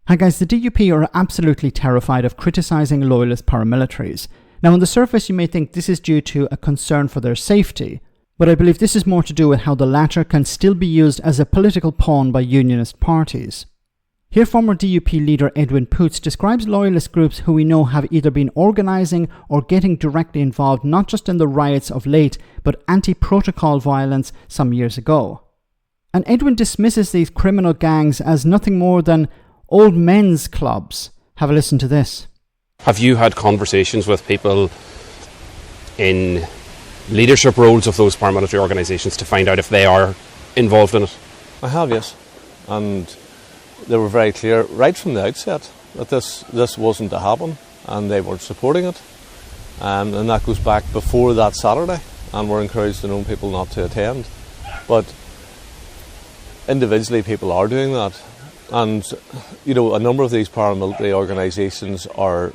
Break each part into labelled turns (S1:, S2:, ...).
S1: Hi guys, the DUP are absolutely terrified of criticising Loyalist paramilitaries. Now on the surface you may think this is due to a concern for their safety, but I believe this is more to do with how the latter can still be used as a political pawn by unionist parties. Here former DUP leader Edwin Poots describes Loyalist groups who we know have either been organising or getting directly involved not just in the riots of late, but anti-protocol violence some years ago. And Edwin dismisses these criminal gangs as nothing more than old men's clubs. Have a listen to this.
S2: Have you had conversations with people in leadership roles of those paramilitary organisations to find out if they are involved in it?
S3: I have, yes. And they were very clear right from the outset that this wasn't to happen and they weren't supporting it. And that goes back before that Saturday, and we're encouraged to know people not to attend. But individually people are doing that. And, you know, a number of these paramilitary organisations are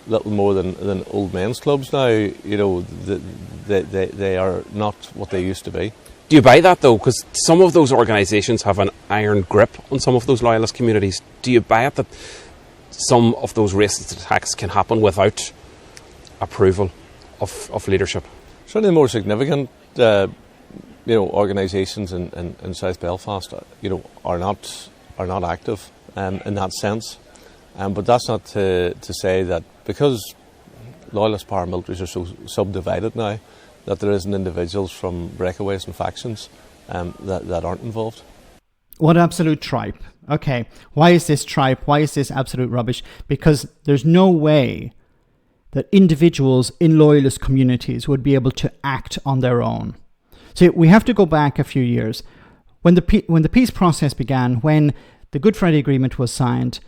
S3: little more than old men's clubs now. You know, they are not what they used to be.
S2: Do you buy that though? Because some of those organisations have an iron grip on some of those loyalist communities. Do you buy it that some of those racist attacks can happen without approval of leadership?
S3: Certainly more significant, organisations in South Belfast, are not active in that sense. But that's not to say that because Loyalist paramilitaries are so subdivided now, that there isn't individuals from breakaways and factions that aren't involved.
S1: What absolute tripe. Okay, why is this tripe? Why is this absolute rubbish? Because there's no way that individuals in Loyalist communities would be able to act on their own. So we have to go back a few years. When the peace process began, when the Good Friday Agreement was signed,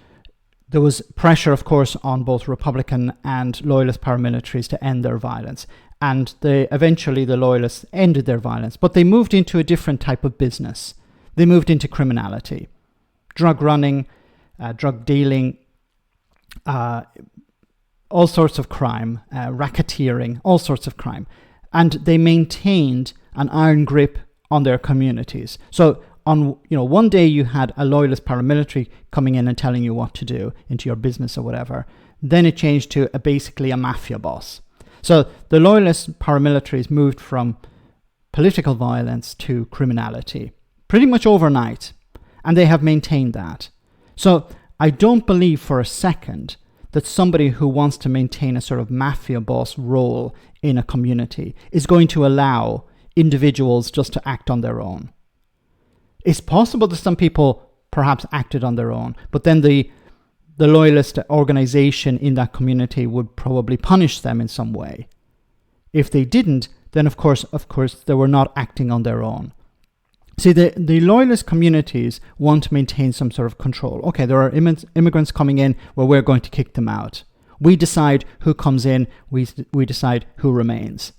S1: there was pressure, of course, on both Republican and Loyalist paramilitaries to end their violence. And eventually the Loyalists ended their violence, but they moved into a different type of business. They moved into criminality, drug running, drug dealing, all sorts of crime, racketeering, all sorts of crime. And they maintained an iron grip on their communities. So on one day you had a Loyalist paramilitary coming in and telling you what to do into your business or whatever. Then it changed to basically a mafia boss. So the Loyalist paramilitaries moved from political violence to criminality pretty much overnight, and they have maintained that. So I don't believe for a second that somebody who wants to maintain a sort of mafia boss role in a community is going to allow individuals just to act on their own. It's possible that some people perhaps acted on their own, but then the Loyalist organisation in that community would probably punish them in some way. If they didn't, then of course they were not acting on their own. See, the Loyalist communities want to maintain some sort of control. Okay, there are immigrants coming in, well, we're going to kick them out. We decide who comes in, we decide who remains.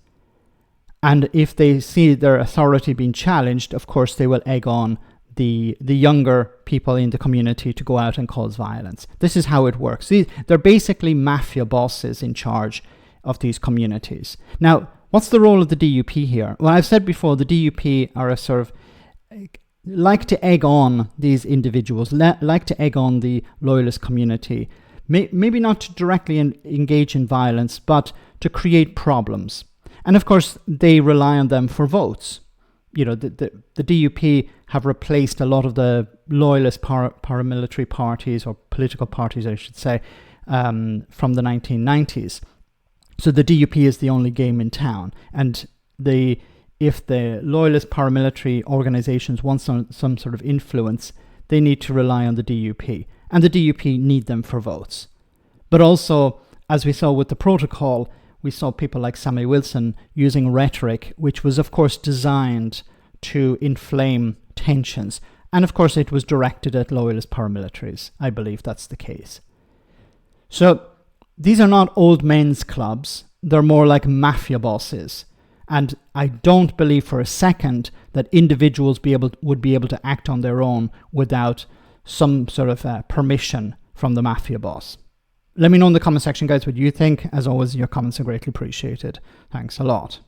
S1: And if they see their authority being challenged, of course they will egg on the younger people in the community to go out and cause violence. This is how it works. They're basically mafia bosses in charge of these communities. Now, what's the role of the DUP here? Well, I've said before, the DUP are a sort of like to egg on these individuals, like to egg on the Loyalist community. Maybe not to directly engage in violence, but to create problems. And of course, they rely on them for votes. You know, the DUP have replaced a lot of the Loyalist paramilitary parties, or political parties, I should say, from the 1990s. So the DUP is the only game in town. And if the Loyalist paramilitary organizations want some sort of influence, they need to rely on the DUP. And the DUP need them for votes. But also, as we saw with the protocol, we saw people like Sammy Wilson using rhetoric, which was, of course, designed to inflame tensions. And, of course, it was directed at Loyalist paramilitaries. I believe that's the case. So these are not old men's clubs. They're more like mafia bosses. And I don't believe for a second that individuals would be able to act on their own without some sort of permission from the mafia boss. Let me know in the comment section, guys, what you think. As always, your comments are greatly appreciated. Thanks a lot.